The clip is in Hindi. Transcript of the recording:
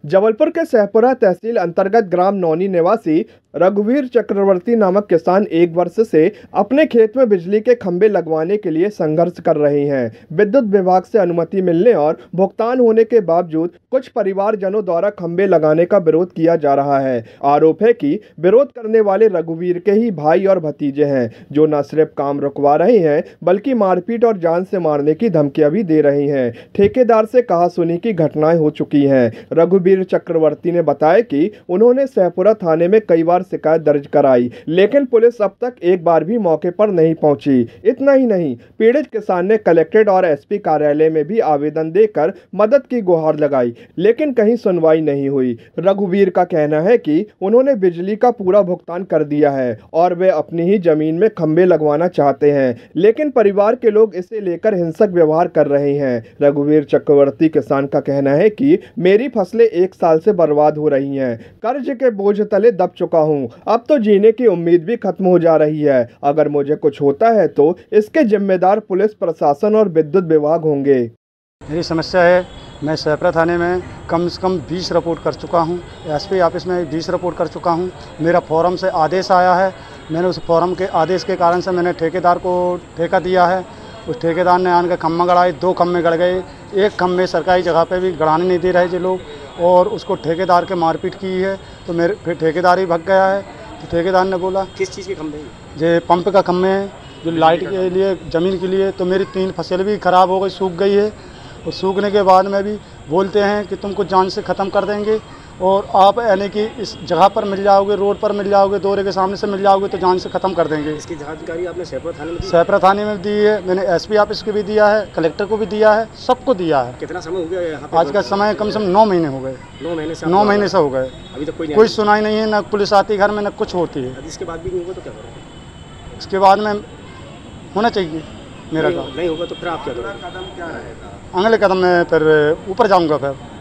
जबलपुर के सहपुरा तहसील अंतर्गत ग्राम नौनी निवासी रघुवीर चक्रवर्ती नामक किसान 1 वर्ष से अपने खेत में बिजली के खंभे लगवाने के लिए संघर्ष कर रहे हैं। विद्युत विभाग से अनुमति मिलने और भुगतान होने के बावजूद कुछ परिवारजनों द्वारा खंभे लगाने का विरोध किया जा रहा है। आरोप है कि विरोध करने वाले रघुवीर के ही भाई और भतीजे हैं, जो न सिर्फ काम रुकवा रहे हैं बल्कि मारपीट और जान से मारने की धमकियां भी दे रहे हैं। ठेकेदार से कहासुनी की घटनाएं हो चुकी हैं। रघुवीर चक्रवर्ती ने बताया कि उन्होंने सहपुरा थाने में कई बार शिकायत दर्ज कराई, लेकिन पुलिस अब तक एक बार भी मौके पर नहीं पहुंची। इतना ही नहीं, पीड़ित किसान ने कलेक्ट्रेट और एसपी कार्यालय में भी आवेदन देकर मदद की गुहार लगाई, लेकिन कहीं सुनवाई नहीं हुई। रघुवीर का कहना है कि उन्होंने बिजली का पूरा भुगतान कर दिया है और वे अपनी ही जमीन में खंभे लगवाना चाहते हैं, लेकिन परिवार के लोग इसे लेकर हिंसक व्यवहार कर रहे हैं। रघुवीर चक्रवर्ती किसान का कहना है कि मेरी फसलें 1 साल से बर्बाद हो रही हैं, कर्ज के बोझ तले दब चुका हूं, अब तो जीने की उम्मीद भी खत्म हो जा रही है। अगर मुझे कुछ होता है तो इसके जिम्मेदार पुलिस प्रशासन और विद्युत विभाग होंगे। मेरी समस्या है, मैं सहपुरा थाने में कम से कम 20 रिपोर्ट कर चुका हूं, एसपी ऑफिस में 20 रिपोर्ट कर चुका हूं। मेरा फोरम से आदेश आया है, मैंने उस फोरम के आदेश के कारण से मैंने ठेकेदार को ठेका दिया है। उस ठेकेदार ने आन के खम्भा गड़ाए, 2 खम्भे गड़ गए, 1 खम्भे सरकारी जगह पे भी गड़ाने नहीं दे रहे जो लोग, और उसको ठेकेदार के मारपीट की है। तो मेरे फिर ठेकेदार ही भग गया है। तो ठेकेदार ने बोला किस चीज़ के खंभे हैं? ये पंप का खम्भे हैं जो लाइट के लिए, ज़मीन के लिए। तो मेरी 3 फसल भी ख़राब हो गई, सूख गई है, और सूखने के बाद में भी बोलते हैं कि तुमको जान से ख़त्म कर देंगे, और आप यानी कि इस जगह पर मिल जाओगे, रोड पर मिल जाओगे, दौरे के सामने से मिल जाओगे तो जान से ख़त्म कर देंगे। इसकी जानकारी आपने सहपुरा थाने में दी? सहपुरा थाने में दी है, मैंने एसपी ऑफिस को भी दिया है, कलेक्टर को भी दिया है, सबको दिया है। कितना समय हो गया यहाँ पे? आज का समय कम से कम 9 महीने हो गए। 9 महीने से? 9 महीने से हो गए, अभी तक कोई सुनाई नहीं है, ना पुलिस आती घर में, ना कुछ होती है। इसके बाद भी नहीं होगा तो क्या करोगे? इसके बाद में होना चाहिए मेरा काम। नहीं होगा तो फिर आप क्या करोगे? अगले कदम में फिर ऊपर जाऊँगा फिर।